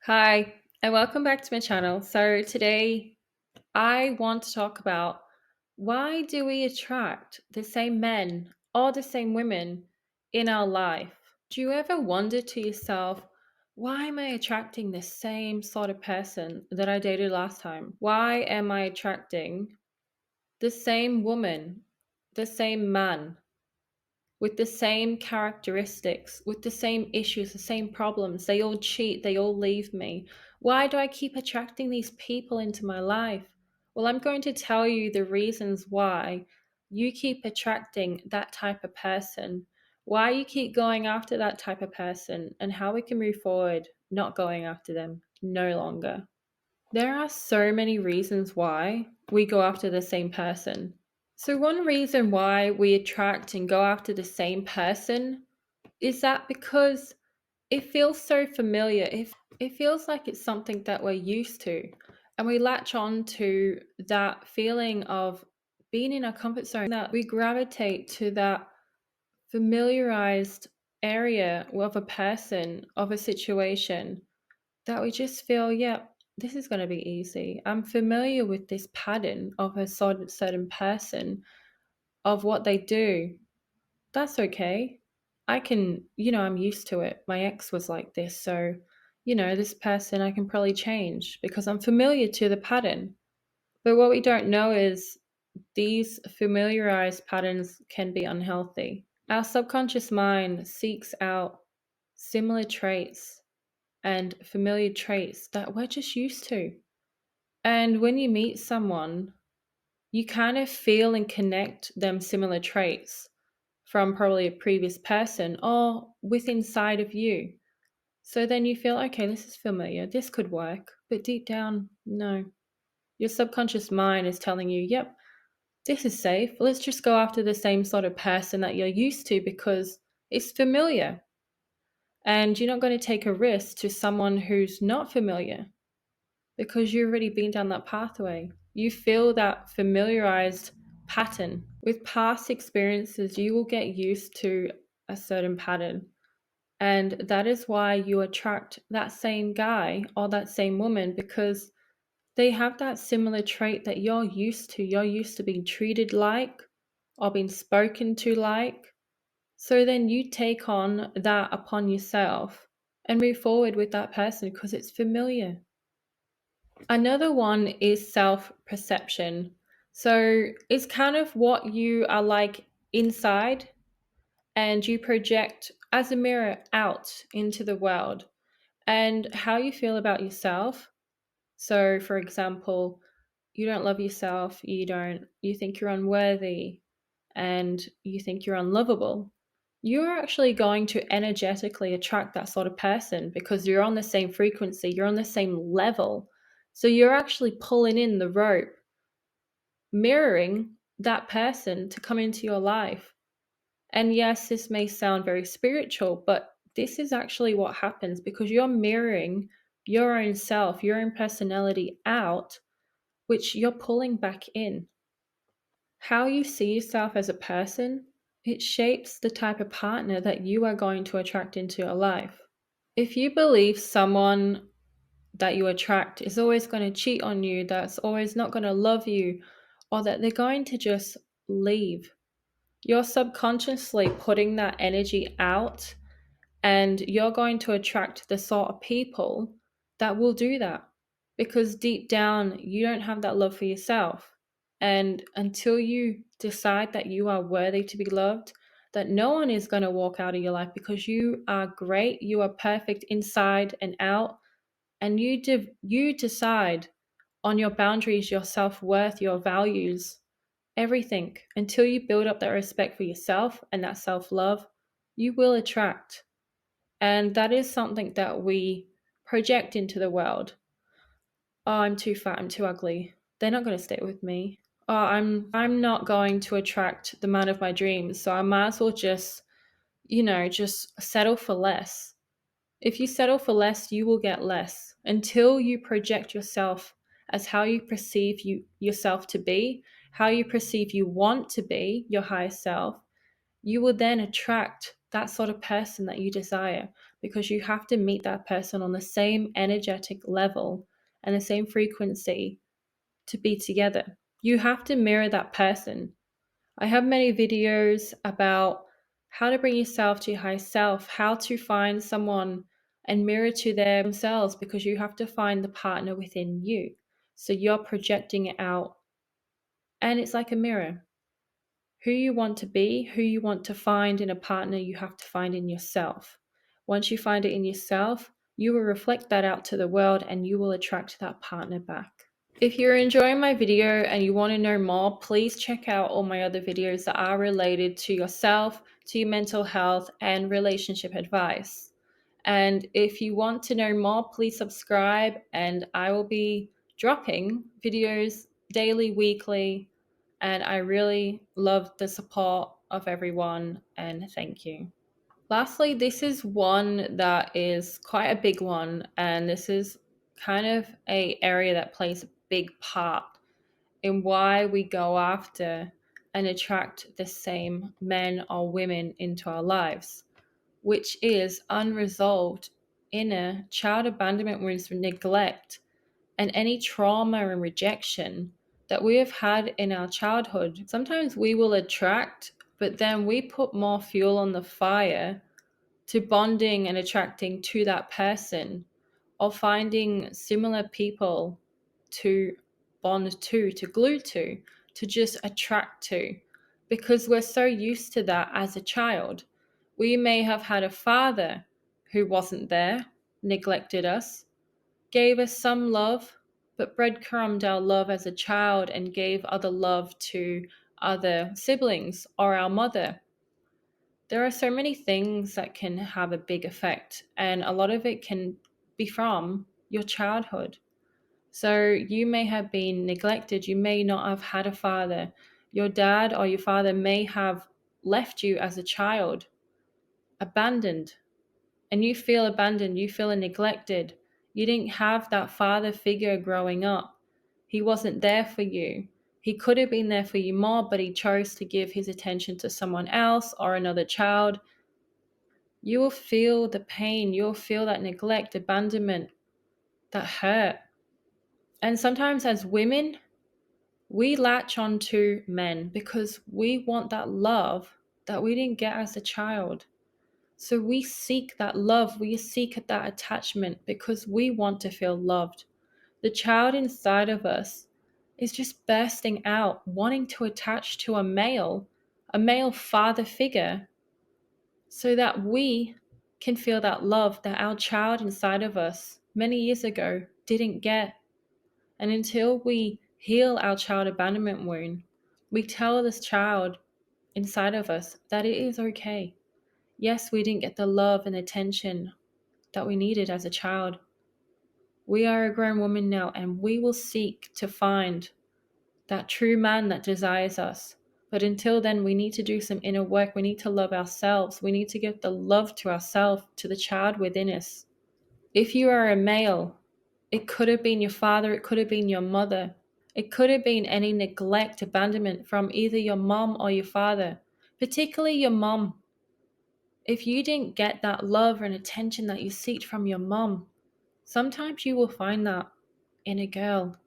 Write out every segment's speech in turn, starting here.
Hi, and welcome back to my channel. So, today I want to talk about why do we attract the same men or the same women in our life? Do you ever wonder to yourself, why am I attracting the same sort of person that I dated last time? Why am I attracting the same woman, the same man, with the same characteristics, with the same issues, the same problems? They all cheat, they all leave me. Why do I keep attracting these people into my life? Well, I'm going to tell you the reasons why you keep attracting that type of person, why you keep going after that type of person, and how we can move forward not going after them no longer. There are so many reasons why we go after the same person. So, one reason why we attract and go after the same person is that because it feels so familiar. It feels like it's something that we're used to. And we latch on to that feeling of being in our comfort zone, that we gravitate to that familiarized area of a person, of a situation, that we just feel, yeah, this is going to be easy. I'm familiar with this pattern of a certain person, of what they do. That's okay. I'm used to it. My ex was like this. So, this person I can probably change because I'm familiar to the pattern. But what we don't know is these familiarized patterns can be unhealthy. Our subconscious mind seeks out similar traits and familiar traits that we're just used to. And when you meet someone, you kind of feel and connect them similar traits from probably a previous person or with inside of you. So then you feel, okay, this is familiar, this could work. But deep down, no. Your subconscious mind is telling you, yep, this is safe. Let's just go after the same sort of person that you're used to because it's familiar. And you're not going to take a risk to someone who's not familiar because you've already been down that pathway. You feel that familiarized pattern. With past experiences, you will get used to a certain pattern. And that is why you attract that same guy or that same woman because they have that similar trait that you're used to. You're used to being treated like or being spoken to like. So then you take on that upon yourself and move forward with that person because it's familiar. Another one is self perception. So it's kind of what you are like inside, and you project as a mirror out into the world and how you feel about yourself. So, for example, you don't love yourself, you think you're unworthy, and you think you're unlovable. You're actually going to energetically attract that sort of person because you're on the same frequency, you're on the same level. So, you're actually pulling in the rope, mirroring that person to come into your life. And yes, this may sound very spiritual, but this is actually what happens because you're mirroring your own self, your own personality out, which you're pulling back in. How you see yourself as a person, it shapes the type of partner that you are going to attract into your life. If you believe someone that you attract is always going to cheat on you, that's always not going to love you, or that they're going to just leave, you're subconsciously putting that energy out, and you're going to attract the sort of people that will do that because deep down you don't have that love for yourself. And until you decide that you are worthy to be loved, that no one is going to walk out of your life because you are great, you are perfect inside and out, and you decide on your boundaries, your self-worth, your values, everything. Until you build up that respect for yourself and that self-love, you will attract. And that is something that we project into the world. Oh, I'm too fat, I'm too ugly. They're not going to stay with me. Oh, I'm not going to attract the man of my dreams, so I might as well just settle for less. If you settle for less, you will get less until you project yourself as how you perceive yourself to be, how you perceive you want to be, your higher self. You will then attract that sort of person that you desire. because you have to meet that person on the same energetic level and the same frequency to be together. You have to mirror that person. I have many videos about how to bring yourself to your higher self, how to find someone and mirror to themselves, because you have to find the partner within you. So you're projecting it out, and it's like a mirror. Who you want to be, who you want to find in a partner, you have to find in yourself. Once you find it in yourself, you will reflect that out to the world and you will attract that partner back. If you're enjoying my video and you want to know more, please check out all my other videos that are related to yourself, to your mental health, and relationship advice. And if you want to know more, please subscribe, and I will be dropping videos daily, weekly, and I really love the support of everyone, and thank you. Lastly, this is one that is quite a big one, and this is kind of a area that plays a big part in why we go after and attract the same men or women into our lives, which is unresolved inner child abandonment wounds from neglect and any trauma and rejection that we have had in our childhood. Sometimes we will attract, but then we put more fuel on the fire to bonding and attracting to that person, or finding similar people to bond to glue to just attract to, because we're so used to that as a child. We may have had a father who wasn't there, neglected us, gave us some love, but breadcrumbed our love as a child and gave other love to other siblings or our mother. There are so many things that can have a big effect, and a lot of it can be from your childhood. So you may have been neglected, you may not have had a father. Your dad or your father may have left you as a child, abandoned, and you feel abandoned, you feel neglected. You didn't have that father figure growing up. He wasn't there for you. He could have been there for you more, but he chose to give his attention to someone else or another child. You will feel the pain, you'll feel that neglect, abandonment, that hurt. And sometimes as women, we latch onto men because we want that love that we didn't get as a child. So we seek that love, we seek that attachment because we want to feel loved. The child inside of us is just bursting out, wanting to attach to a male father figure, so that we can feel that love that our child inside of us many years ago didn't get. And until we heal our child abandonment wound, we tell this child inside of us that it is okay. Yes, we didn't get the love and attention that we needed as a child. We are a grown woman now, and we will seek to find that true man that desires us. But until then, we need to do some inner work. We need to love ourselves. We need to give the love to ourselves, to the child within us. If you are a male, it could have been your father, it could have been your mother. It could have been any neglect, abandonment from either your mom or your father, particularly your mom. If you didn't get that love and attention that you seek from your mom, sometimes you will find that in a girl.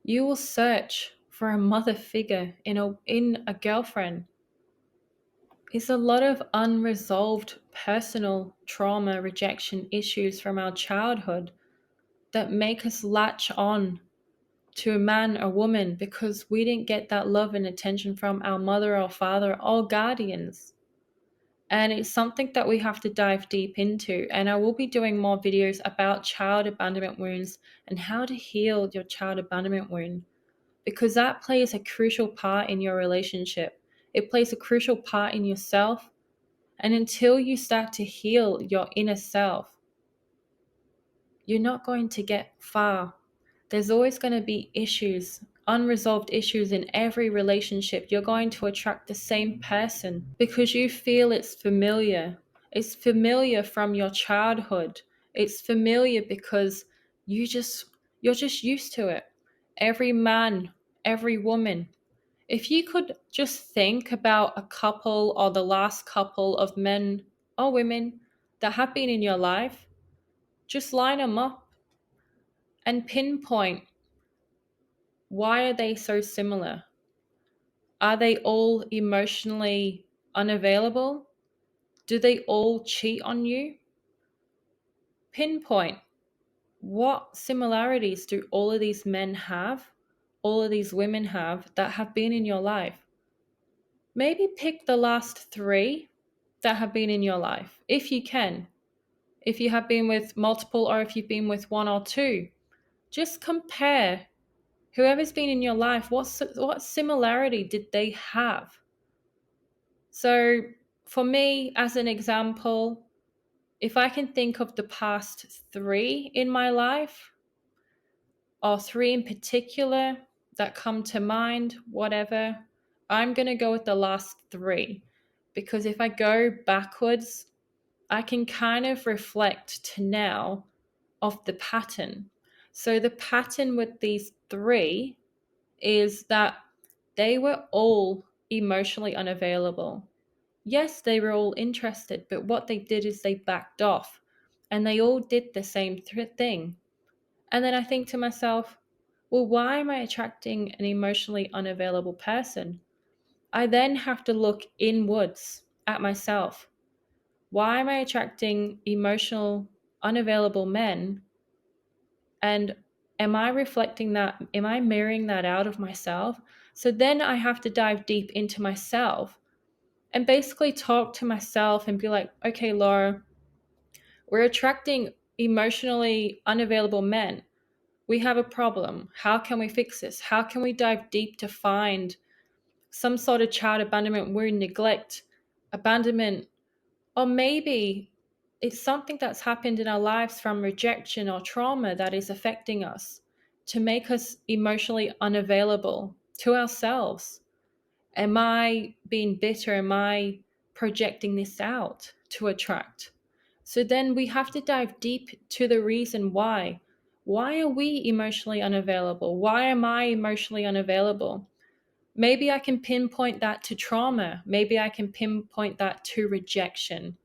You will search for a mother figure in a girlfriend. It's a lot of unresolved personal trauma, rejection issues from our childhood that make us latch on to a man or woman because we didn't get that love and attention from our mother or father or guardians. And it's something that we have to dive deep into. And I will be doing more videos about child abandonment wounds and how to heal your child abandonment wound, because that plays a crucial part in your relationship. It plays a crucial part in yourself. And until you start to heal your inner self, you're not going to get far. There's always going to be issues, unresolved issues in every relationship. You're going to attract the same person because you feel it's familiar. It's familiar from your childhood. It's familiar because you're just used to it. Every man, every woman. If you could just think about a couple or the last couple of men or women that have been in your life, just line them up and pinpoint, why are they so similar? Are they all emotionally unavailable? Do they all cheat on you? Pinpoint, what similarities do all of these men have, all of these women have that have been in your life? Maybe pick the last three that have been in your life, if you can. If you have been with multiple, or if you've been with one or two, just compare whoever's been in your life, what similarity did they have? So for me, as an example, if I can think of the past three in my life, or three in particular that come to mind, whatever, I'm going to go with the last three. Because if I go backwards, I can kind of reflect to now of the pattern. So the pattern with these three is that they were all emotionally unavailable. Yes, they were all interested, but what they did is they backed off, and they all did the same thing. And then I think to myself, well, why am I attracting an emotionally unavailable person? I then have to look inwards at myself. Why am I attracting emotional, unavailable men? And am I reflecting that? Am I mirroring that out of myself? So then I have to dive deep into myself and basically talk to myself and be like, okay, Laura, we're attracting emotionally unavailable men. We have a problem. How can we fix this? How can we dive deep to find some sort of child abandonment, wound, neglect, abandonment, or maybe it's something that's happened in our lives from rejection or trauma that is affecting us to make us emotionally unavailable to ourselves. Am I being bitter? Am I projecting this out to attract? So then we have to dive deep to the reason why. Why are we emotionally unavailable? Why am I emotionally unavailable? Maybe I can pinpoint that to trauma. Maybe I can pinpoint that to rejection.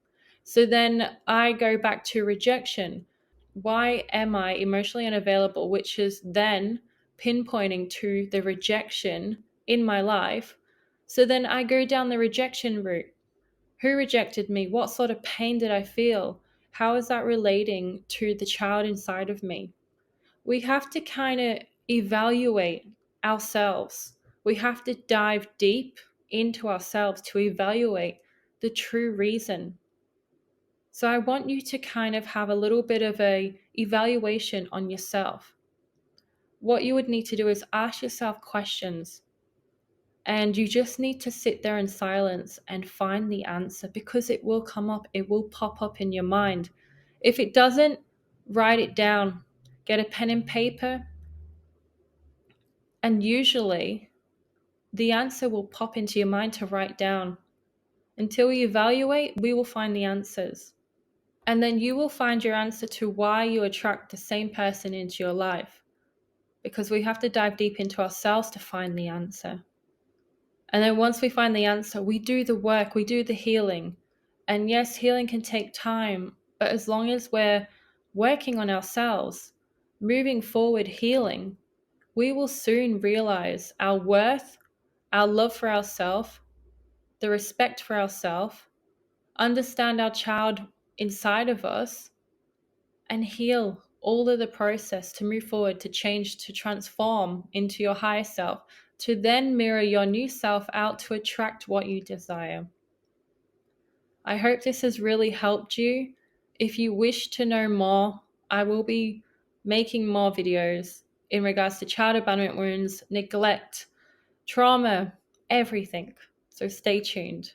So then I go back to rejection. Why am I emotionally unavailable? Which is then pinpointing to the rejection in my life. So then I go down the rejection route. Who rejected me? What sort of pain did I feel? How is that relating to the child inside of me? We have to kind of evaluate ourselves. We have to dive deep into ourselves to evaluate the true reason. So I want you to kind of have a little bit of a evaluation on yourself. What you would need to do is ask yourself questions, and you just need to sit there in silence and find the answer, because it will come up, it will pop up in your mind. If it doesn't, write it down. Get a pen and paper, and usually the answer will pop into your mind to write down. Until we evaluate, we will find the answers. And then you will find your answer to why you attract the same person into your life. Because we have to dive deep into ourselves to find the answer. And then once we find the answer, we do the work, we do the healing. And yes, healing can take time, but as long as we're working on ourselves, moving forward, healing, we will soon realize our worth, our love for ourselves, the respect for ourselves, understand our child inside of us, and heal all of the process to move forward, to change, to transform into your higher self, to then mirror your new self out to attract what you desire. I hope this has really helped you. If you wish to know more, I will be making more videos in regards to child abandonment wounds, neglect, trauma, everything. So stay tuned.